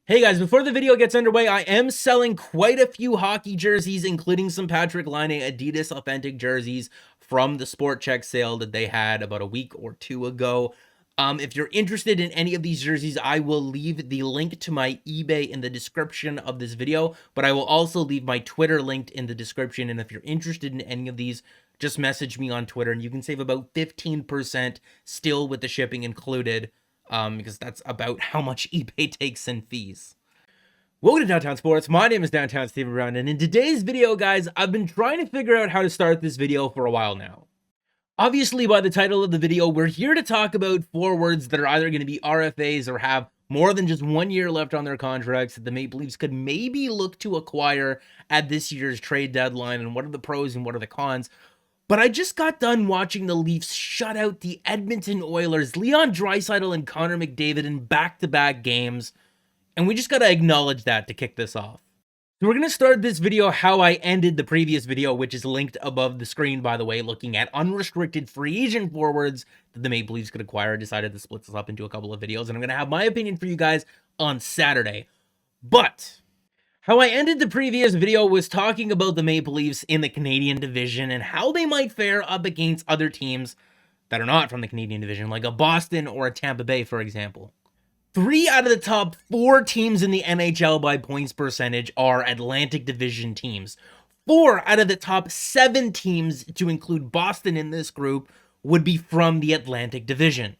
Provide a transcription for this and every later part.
Hey guys, before the video gets underway, I am selling quite a few hockey jerseys, including some Patrick Laine Adidas Authentic jerseys from the Sport Check sale that they had about a week or two ago. If you're interested in any of these jerseys, I will leave the link to my eBay in the description of this video, but I will also leave my Twitter linked in the description, and if you're interested in any of these, just message me on Twitter, and you can save about 15% still with the shipping included. Because that's about how much eBay takes in fees. Welcome to Downtown Sports. My name is Downtown Steven Brown, and in today's video, guys, I've been trying to figure out how to start this video for a while now. Obviously, by the title of the video, we're here to talk about forwards that are either going to be RFAs or have more than just 1 year left on their contracts that the Maple Leafs could maybe look to acquire at this year's trade deadline, and what are the pros and what are the cons. But I just got done watching the Leafs shut out the Edmonton Oilers, Leon Draisaitl and Connor McDavid in back-to-back games, and we just got to acknowledge that to kick this off. So we're going to start this video how I ended the previous video, which is linked above the screen, by the way, looking at unrestricted free agent forwards that the Maple Leafs could acquire. I decided to split this up into a couple of videos, and I'm going to have my opinion for you guys on Saturday. But how I ended the previous video was talking about the Maple Leafs in the Canadian division and how they might fare up against other teams that are not from the Canadian division, like a Boston or a Tampa Bay, for example. 3 out of the top 4 teams in the NHL by points percentage are Atlantic Division teams. 4 out of the top 7 teams, to include Boston in this group, would be from the Atlantic Division.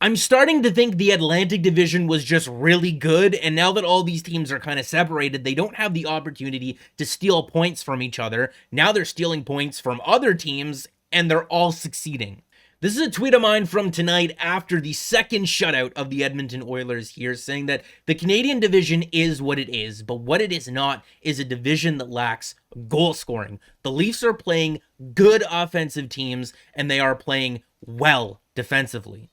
I'm starting to think the Atlantic Division was just really good, and now that all these teams are kind of separated, they don't have the opportunity to steal points from each other. Now they're stealing points from other teams, and they're all succeeding. This is a tweet of mine from tonight after the second shutout of the Edmonton Oilers here, saying that the Canadian division is what it is, but what it is not is a division that lacks goal scoring. The Leafs are playing good offensive teams, and they are playing well defensively.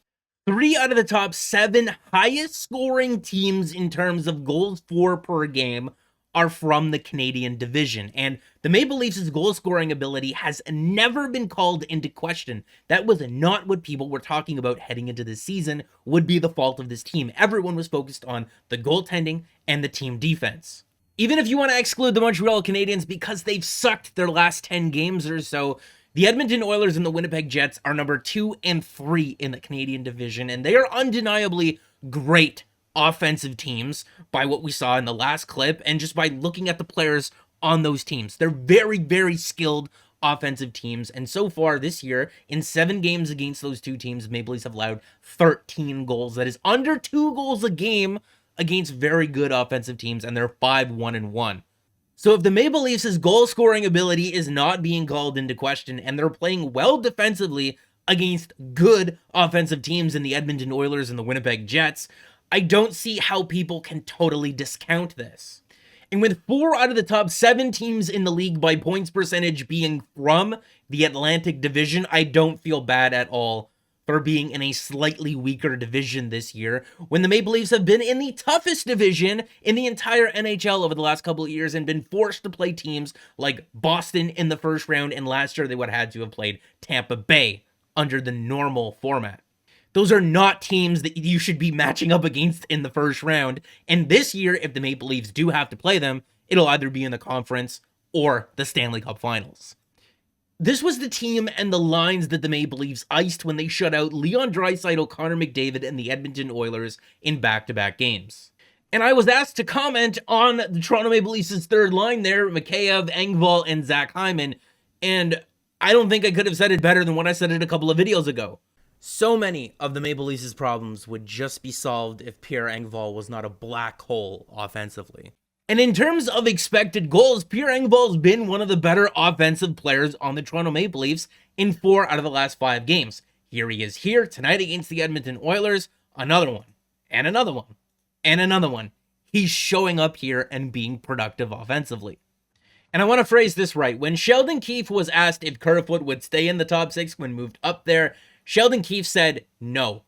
3 out of the top 7 highest scoring teams in terms of goals for per game are from the Canadian division, and the Maple Leafs' goal scoring ability has never been called into question. That was not what people were talking about heading into this season would be the fault of this team. Everyone was focused on the goaltending and the team defense. Even if you want to exclude the Montreal Canadiens because they've sucked their last 10 games or so, the Edmonton Oilers and the Winnipeg Jets are number 2 and 3 in the Canadian division, and they are undeniably great offensive teams by what we saw in the last clip and just by looking at the players on those teams. They're very, very skilled offensive teams, and so far this year, in 7 games against those two teams, Maple Leafs have allowed 13 goals. That is under 2 goals a game against very good offensive teams, and they're 5-1-1. So if the Maple Leafs' goal-scoring ability is not being called into question, and they're playing well defensively against good offensive teams in the Edmonton Oilers and the Winnipeg Jets, I don't see how people can totally discount this. And with 4 out of the top 7 teams in the league by points percentage being from the Atlantic Division, I don't feel bad at all for being in a slightly weaker division this year, when the Maple Leafs have been in the toughest division in the entire NHL over the last couple of years and been forced to play teams like Boston in the first round, and last year they would have had to have played Tampa Bay under the normal format. Those are not teams that you should be matching up against in the first round, and this year, if the Maple Leafs do have to play them, it'll either be in the conference or the Stanley Cup Finals. This was the team and the lines that the Maple Leafs iced when they shut out Leon Draisaitl, Connor McDavid, and the Edmonton Oilers in back-to-back games. And I was asked to comment on the Toronto Maple Leafs' third line there, Mikheyev, Engvall, and Zach Hyman, and I don't think I could have said it better than when I said it a couple of videos ago. So many of the Maple Leafs' problems would just be solved if Pierre Engvall was not a black hole offensively. And in terms of expected goals, Pierre Engvall's been one of the better offensive players on the Toronto Maple Leafs in 4 out of the last 5 games. Here he is here tonight against the Edmonton Oilers, another one, and another one, and another one. He's showing up here and being productive offensively. And I want to phrase this right. When Sheldon Keefe was asked if Kerfoot would stay in the top 6 when moved up there, Sheldon Keefe said no.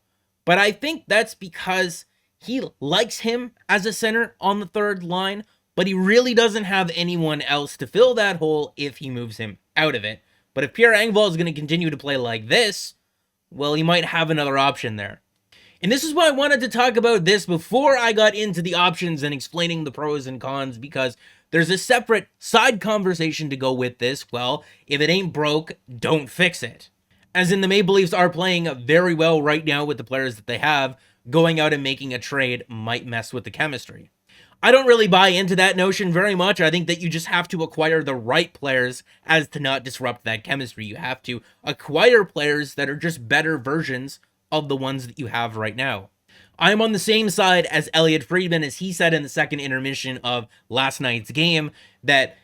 But I think that's because he likes him as a center on the third line, but he really doesn't have anyone else to fill that hole if he moves him out of it. But if Pierre Engvall is going to continue to play like this, well, he might have another option there. And this is why I wanted to talk about this before I got into the options and explaining the pros and cons, because there's a separate side conversation to go with this. Well, if it ain't broke, don't fix it. As in, the Maple Leafs are playing very well right now with the players that they have. Going out and making a trade might mess with the chemistry. I don't really buy into that notion very much. I think that you just have to acquire the right players as to not disrupt that chemistry. You have to acquire players that are just better versions of the ones that you have right now. I'm on the same side as Elliot Friedman, as he said in the second intermission of last night's game, that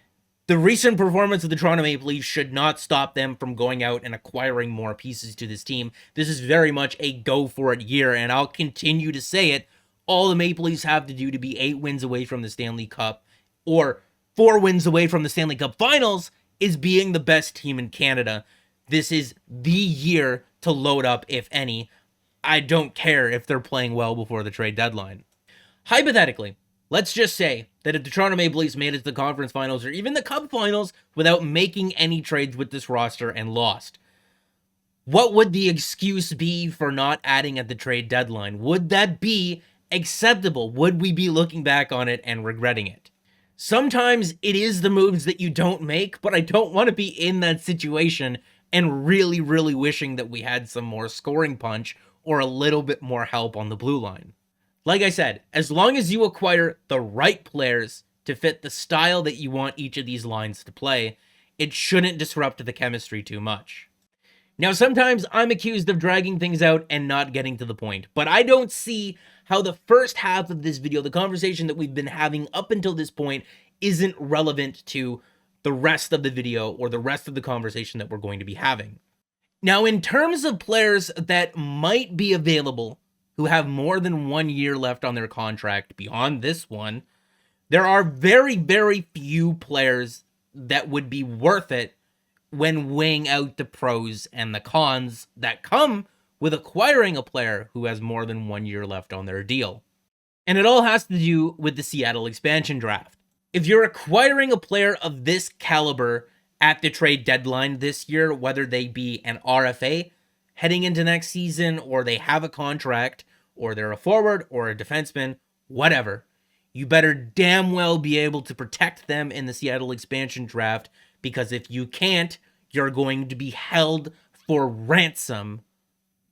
the recent performance of the Toronto Maple Leafs should not stop them from going out and acquiring more pieces to this team. This is very much a go-for-it year, and I'll continue to say it. All the Maple Leafs have to do to be 8 wins away from the Stanley Cup, or 4 wins away from the Stanley Cup Finals, is being the best team in Canada. This is the year to load up, if any. I don't care if they're playing well before the trade deadline. Hypothetically, let's just say that if the Toronto Maple Leafs made it to the conference finals or even the Cup finals without making any trades with this roster and lost, what would the excuse be for not adding at the trade deadline? Would that be acceptable? Would we be looking back on it and regretting it? Sometimes it is the moves that you don't make, but I don't want to be in that situation and really, really wishing that we had some more scoring punch or a little bit more help on the blue line. Like I said, as long as you acquire the right players to fit the style that you want each of these lines to play, it shouldn't disrupt the chemistry too much. Now, sometimes I'm accused of dragging things out and not getting to the point, but I don't see how the first half of this video, the conversation that we've been having up until this point, isn't relevant to the rest of the video or the rest of the conversation that we're going to be having. Now, in terms of players that might be available who have more than 1 year left on their contract beyond this one, there are very, very few players that would be worth it when weighing out the pros and the cons that come with acquiring a player who has more than 1 year left on their deal. And it all has to do with the Seattle expansion draft. If you're acquiring a player of this caliber at the trade deadline this year, whether they be an RFA heading into next season, or they have a contract, or they're a forward or a defenseman, whatever, you better damn well be able to protect them in the Seattle expansion draft, because if you can't, you're going to be held for ransom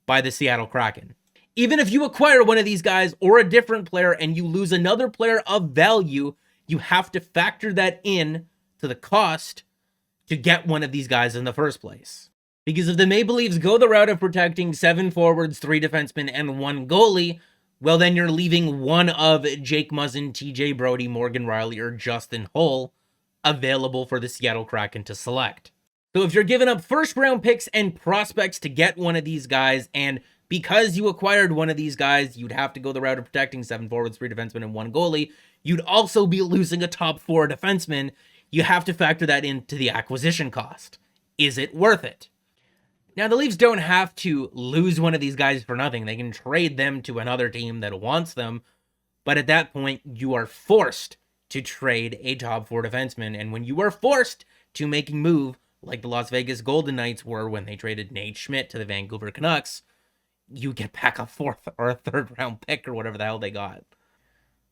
by the Seattle Kraken. Even if you acquire one of these guys or a different player and you lose another player of value, you have to factor that in to the cost to get one of these guys in the first place. Because if the Maple Leafs go the route of protecting 7 forwards, 3 defensemen, and 1 goalie, well, then you're leaving one of Jake Muzzin, TJ Brody, Morgan Riley, or Justin Hull available for the Seattle Kraken to select. So if you're giving up first-round picks and prospects to get one of these guys, and because you acquired one of these guys, you'd have to go the route of protecting 7 forwards, 3 defensemen, and 1 goalie, you'd also be losing a top 4 defenseman. You have to factor that into the acquisition cost. Is it worth it? Now, the Leafs don't have to lose one of these guys for nothing. They can trade them to another team that wants them, but at that point, you are forced to trade a top 4 defenseman, and when you are forced to make a move, like the Las Vegas Golden Knights were when they traded Nate Schmidt to the Vancouver Canucks, you get back a 4th or a 3rd round pick or whatever the hell they got.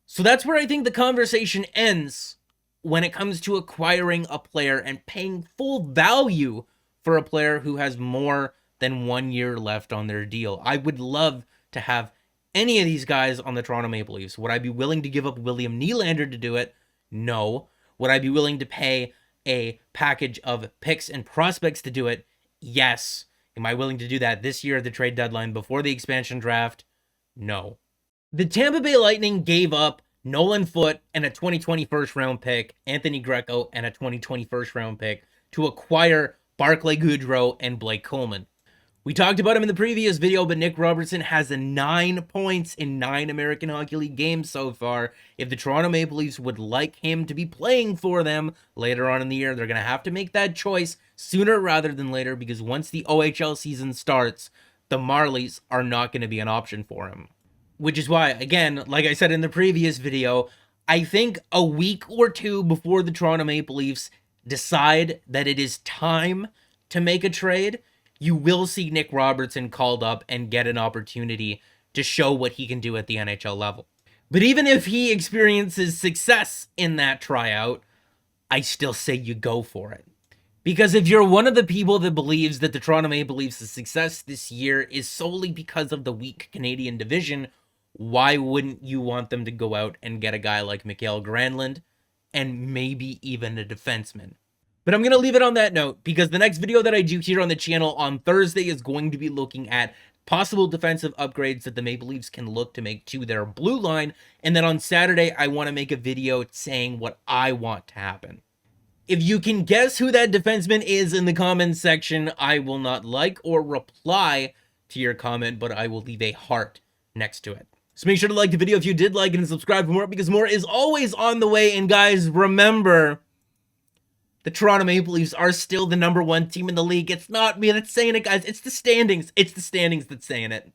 So that's where I think the conversation ends when it comes to acquiring a player and paying full value for a player who has more than 1 year left on their deal. I would love to have any of these guys on the Toronto Maple Leafs. Would I be willing to give up William Nylander to do it? No. Would I be willing to pay a package of picks and prospects to do it? Yes. Am I willing to do that this year at the trade deadline before the expansion draft? No. The Tampa Bay Lightning gave up Nolan Foote and a 2020 first round pick, Anthony Greco and a 2020 first round pick to acquire Barclay Goodrow and Blake Coleman. We talked about him in the previous video, but Nick Robertson has 9 points in 9 American Hockey League games so far. If the Toronto Maple Leafs would like him to be playing for them later on in the year, they're going to have to make that choice sooner rather than later, because once the OHL season starts, the Marlies are not going to be an option for him. Which is why, again, like I said in the previous video, I think a week or 2 before the Toronto Maple Leafs decide that it is time to make a trade, you will see Nick Robertson called up and get an opportunity to show what he can do at the NHL level. But even if he experiences success in that tryout, I still say you go for it. Because if you're one of the people that believes that the Toronto Maple Leafs' success this year is solely because of the weak Canadian division, why wouldn't you want them to go out and get a guy like Mikael Granlund and maybe even a defenseman? But I'm going to leave it on that note, because the next video that I do here on the channel on Thursday is going to be looking at possible defensive upgrades that the Maple Leafs can look to make to their blue line. And then on Saturday, I want to make a video saying what I want to happen. If you can guess who that defenseman is in the comments section, I will not like or reply to your comment, but I will leave a heart next to it. So make sure to like the video if you did like it and subscribe for more, because more is always on the way. And guys, remember, the Toronto Maple Leafs are still the #1 team in the league. It's not me that's saying it, guys. It's the standings. It's the standings that's saying it.